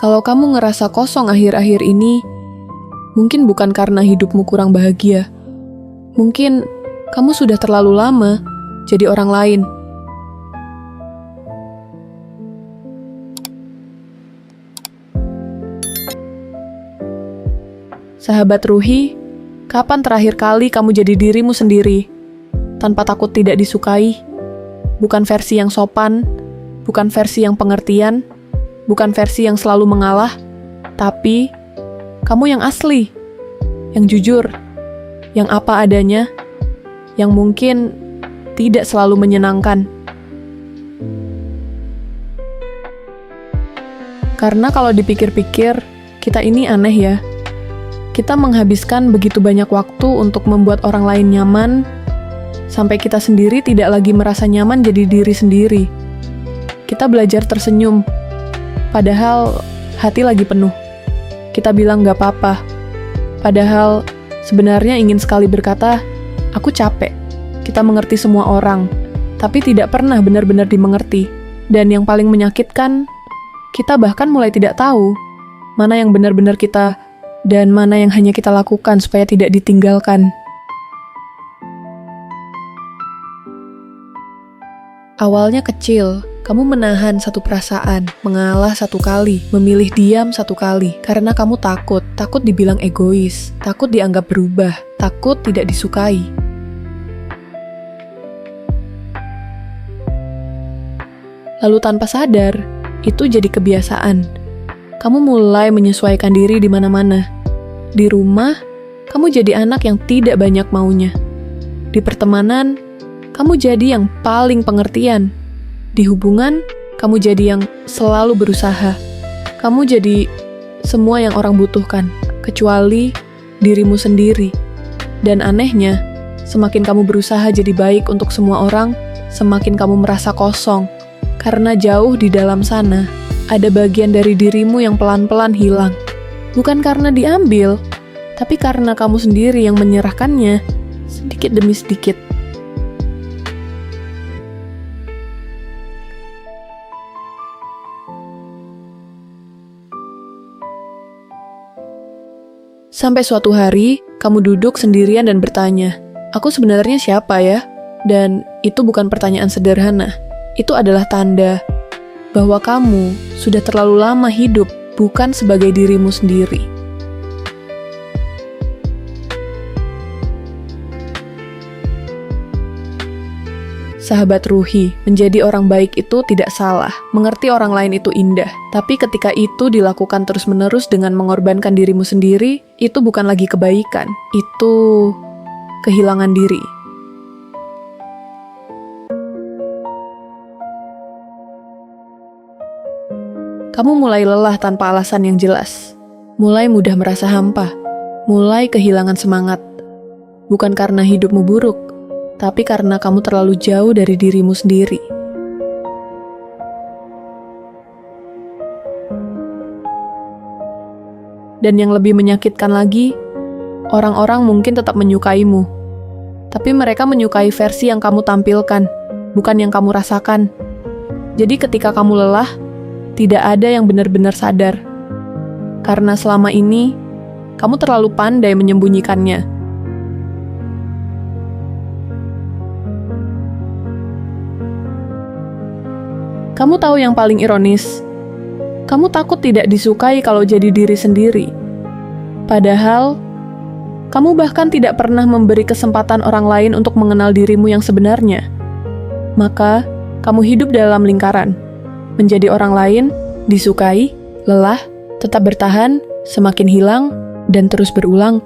Kalau kamu ngerasa kosong akhir-akhir ini, mungkin bukan karena hidupmu kurang bahagia. Mungkin kamu sudah terlalu lama jadi orang lain. Sahabat Ruhi, kapan terakhir kali kamu jadi dirimu sendiri, tanpa takut tidak disukai? Bukan versi yang sopan, bukan versi yang pengertian, bukan versi yang selalu mengalah, tapi kamu yang asli, yang jujur, yang apa adanya, yang mungkin tidak selalu menyenangkan. Karena kalau dipikir-pikir, kita ini aneh ya. Kita menghabiskan begitu banyak waktu untuk membuat orang lain nyaman, sampai kita sendiri tidak lagi merasa nyaman jadi diri sendiri. Kita belajar tersenyum, padahal hati lagi penuh. Kita bilang gak apa-apa, padahal sebenarnya ingin sekali berkata, aku capek. Kita mengerti semua orang, tapi tidak pernah benar-benar dimengerti. Dan yang paling menyakitkan, kita bahkan mulai tidak tahu mana yang benar-benar kita dan mana yang hanya kita lakukan supaya tidak ditinggalkan. Awalnya kecil, kamu menahan satu perasaan, mengalah satu kali, memilih diam satu kali, karena kamu takut dibilang egois, takut dianggap berubah, takut tidak disukai. Lalu tanpa sadar, itu jadi kebiasaan. Kamu mulai menyesuaikan diri di mana-mana. Di rumah, kamu jadi anak yang tidak banyak maunya. Di pertemanan, kamu jadi yang paling pengertian. Di hubungan, kamu jadi yang selalu berusaha. Kamu jadi semua yang orang butuhkan, kecuali dirimu sendiri. Dan anehnya, semakin kamu berusaha jadi baik untuk semua orang, semakin kamu merasa kosong. Karena jauh di dalam sana, ada bagian dari dirimu yang pelan-pelan hilang. Bukan karena diambil, tapi karena kamu sendiri yang menyerahkannya sedikit demi sedikit. Sampai suatu hari, kamu duduk sendirian dan bertanya, aku sebenarnya siapa ya? Dan itu bukan pertanyaan sederhana. Itu adalah tanda bahwa kamu sudah terlalu lama hidup bukan sebagai dirimu sendiri. Sahabat Ruhi, menjadi orang baik itu tidak salah. Mengerti orang lain itu indah. Tapi ketika itu dilakukan terus-menerus dengan mengorbankan dirimu sendiri, itu bukan lagi kebaikan. Itu kehilangan diri. Kamu mulai lelah tanpa alasan yang jelas. Mulai mudah merasa hampa. Mulai kehilangan semangat. Bukan karena hidupmu buruk, tapi karena kamu terlalu jauh dari dirimu sendiri. Dan yang lebih menyakitkan lagi, orang-orang mungkin tetap menyukaimu. Tapi mereka menyukai versi yang kamu tampilkan, bukan yang kamu rasakan. Jadi ketika kamu lelah, tidak ada yang benar-benar sadar. Karena selama ini, kamu terlalu pandai menyembunyikannya. Kamu tahu yang paling ironis? Kamu takut tidak disukai kalau jadi diri sendiri. Padahal, kamu bahkan tidak pernah memberi kesempatan orang lain untuk mengenal dirimu yang sebenarnya. Maka, kamu hidup dalam lingkaran. Menjadi orang lain, disukai, lelah, tetap bertahan, semakin hilang, dan terus berulang.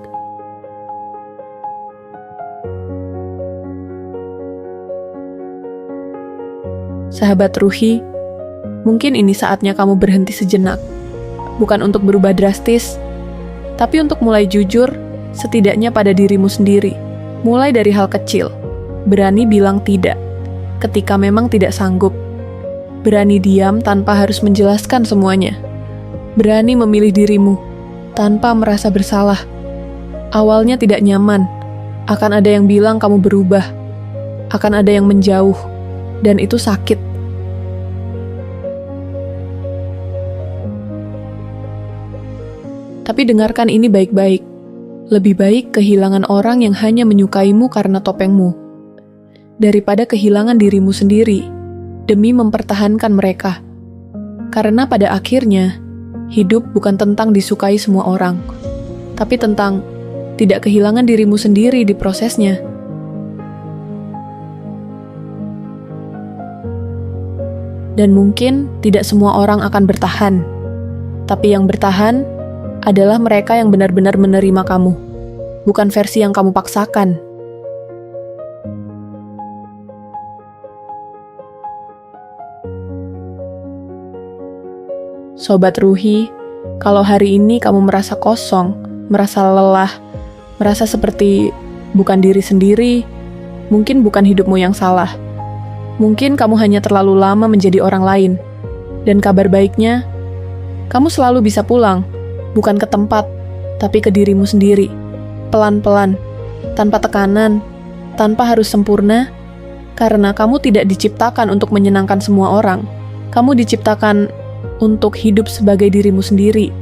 Sahabat Ruhi, mungkin ini saatnya kamu berhenti sejenak. Bukan untuk berubah drastis, tapi untuk mulai jujur, setidaknya pada dirimu sendiri. Mulai dari hal kecil, berani bilang tidak, ketika memang tidak sanggup. Berani diam tanpa harus menjelaskan semuanya. Berani memilih dirimu, tanpa merasa bersalah. Awalnya tidak nyaman, akan ada yang bilang kamu berubah, akan ada yang menjauh, dan itu sakit. Tapi dengarkan ini baik-baik. Lebih baik kehilangan orang yang hanya menyukaimu karena topengmu, daripada kehilangan dirimu sendiri demi mempertahankan mereka. Karena pada akhirnya, hidup bukan tentang disukai semua orang, tapi tentang tidak kehilangan dirimu sendiri di prosesnya. Dan mungkin tidak semua orang akan bertahan, tapi yang bertahan adalah mereka yang benar-benar menerima kamu, bukan versi yang kamu paksakan. Sobat Ruhi, kalau hari ini kamu merasa kosong, merasa lelah, merasa seperti bukan diri sendiri, mungkin bukan hidupmu yang salah. Mungkin kamu hanya terlalu lama menjadi orang lain. Dan kabar baiknya, kamu selalu bisa pulang, bukan ke tempat, tapi ke dirimu sendiri. Pelan-pelan, tanpa tekanan, tanpa harus sempurna, karena kamu tidak diciptakan untuk menyenangkan semua orang. Kamu diciptakan untuk hidup sebagai dirimu sendiri.